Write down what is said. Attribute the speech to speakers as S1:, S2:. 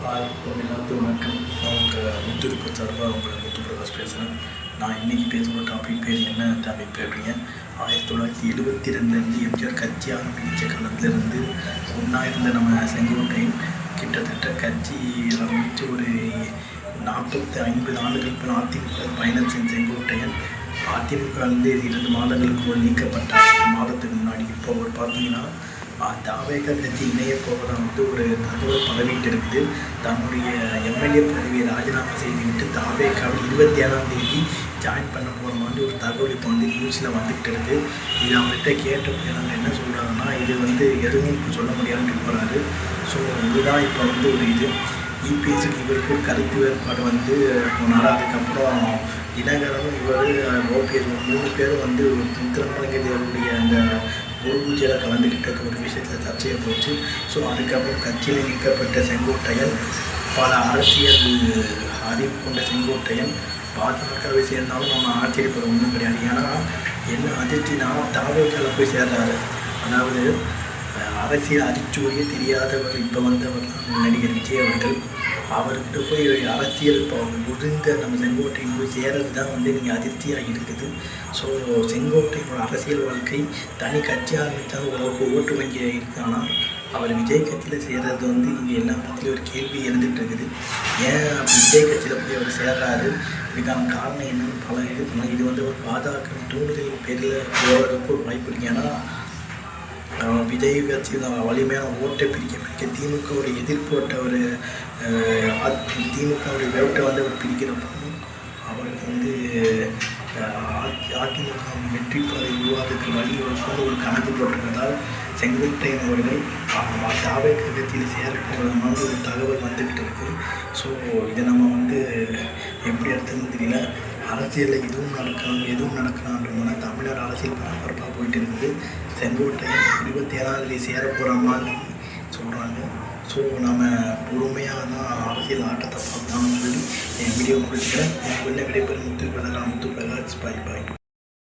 S1: எல்லாத்துக்கும் வணக்கம். நான் உங்கள் முத்துருப்பு சார்பாக உங்கள் முத்து பிரகாஷ் பேசுகிறேன். நான் இன்றைக்கி பேசுகிற டாபிக் பேர் என்ன டாபிக் பேசுகிறீங்க? 1972 எம்ஜிஆர் கட்சி ஆரம்பித்த காலத்திலேருந்து ஒன்றா இருந்த நம்ம செங்கோட்டையன் கிட்டத்தட்ட கட்சி ஆரம்பித்து ஒரு 40-50 ஆண்டுகளுக்கு பின் அதிமுக பயணம் செஞ்ச செங்கோட்டையன் அதிமுக 2 மாதங்களுக்கு நீக்கப்பட்டார். மாதத்துக்கு முன்னாடி இப்போ ஒரு பார்த்தீங்கன்னா தாவேக கட்சி இணைய போவதாக ஒரு தகவல் பரவிட்டு இருக்குது. தன்னுடைய எம்எல்ஏ பதவியை ராஜினாமா செய்துவிட்டு தாவேகாவில் 27ஆம் தேதி ஜாயின் பண்ண போகிற மாதிரி ஒரு தகவல் இப்போ நியூஸில் வந்துக்கிட்டு இருக்குது. இது அவங்ககிட்ட கேட்ட நாங்கள் என்ன சொல்கிறாங்கன்னா, இது எதுவும் சொல்ல முடியாதுன்னு போகிறாரு. ஸோ இதுதான் இப்போ ஒரு இது இபிஎஸ்க்கு இவருக்கு ஒரு கருத்து வேறுபாடு போனார். அதுக்கப்புறம் தினகரனும் ஓபிஎஸ் 3 பேரும் முத்துராமலிங்க தேவருடைய அந்த குரு பூஜையில் கலந்துக்கிட்டது ஒரு விஷயத்தில் சர்ச்சையாக போச்சு. ஸோ அதுக்கப்புறம் கட்சியில் நீக்கப்பட்ட செங்கோட்டையன் பல அரசியல் அறிவு கொண்ட செங்கோட்டையன் பாஜகவை சேர்ந்தாலும் நம்ம ஆச்சரியப்பட ஒன்றும் கிடையாது. ஏன்னா என்ன அதிர்ச்சினா தாவேக்கால போய் சேர்றாரு. அதாவது அரசியல் அரிச்சுவடியே தெரியாதவர் இப்போ வந்தவர் நடிகர் விஜய் அவர்கள். அவர்கிட்ட போய் அரசியல் இப்போ முடிந்த நம்ம செங்கோட்டையன் போய் சேர்றது தான் நீங்கள் அதிர்ச்சியாக இருக்குது. ஸோ செங்கோட்டையனோட அரசியல் வாழ்க்கை தனி கட்சி ஆரம்பித்தால் உனக்கு ஓட்டு வங்கியாக இருக்குது. ஆனால் அவர் விஜய் கட்சியில் சேர்றது இங்கே எல்லா இடத்துலையும் ஒரு கேள்வி எழுந்துகிட்டு இருக்குது. ஏன் அப்படி விஜய் கட்சியில் போய் அவர் சேர்றாரு? இதுக்கான காரணம் என்னன்னு பல இது பண்ணலாம். இது ஒரு பாஜக தூண்டுதலின் பேரில் போகிறதுக்கு ஒரு வாய்ப்பு இருக்குது. ஏன்னா விஜய் கட்சி வலிமையான ஓட்டை பிரிக்க திமுகவுடைய எதிர்ப்போட்ட ஒரு திமுகவுடைய ஓட்டை அவர் பிரிக்கிறப்போ அவருக்கு அதிமுக வெற்றி பாதை உருவாதத்துக்கு வழி ஒரு கணக்கு போட்டிருக்கிறதால் செங்கோட்டையன் அவர்கள் தாவேக கட்சியில் சேரப்போகிற மாதிரி ஒரு தகவல் வந்துக்கிட்டு இருக்குது. ஸோ இதை நம்ம எப்படி எடுத்துன்னு தெரியல. அரசியலில் எதுவும் நடக்கலான்றதுனால தமிழ்நாடு அரசியல் பரபரப்பாக போயிட்டு இருக்குது. செங்கோட்டையன் 27ஆம் தேதி சேர போகிற மாதிரி சொல்கிறாங்க. ஸோ நம்ம பொறுமையாக தான் அரசியல் ஆட்டத்தை பார்த்தான்னு சொல்லி என் வீடியோ முடிச்சுக்கிறேன். என் வெளில விடைபெறும் முத்து பிரகாஷ். பாய்.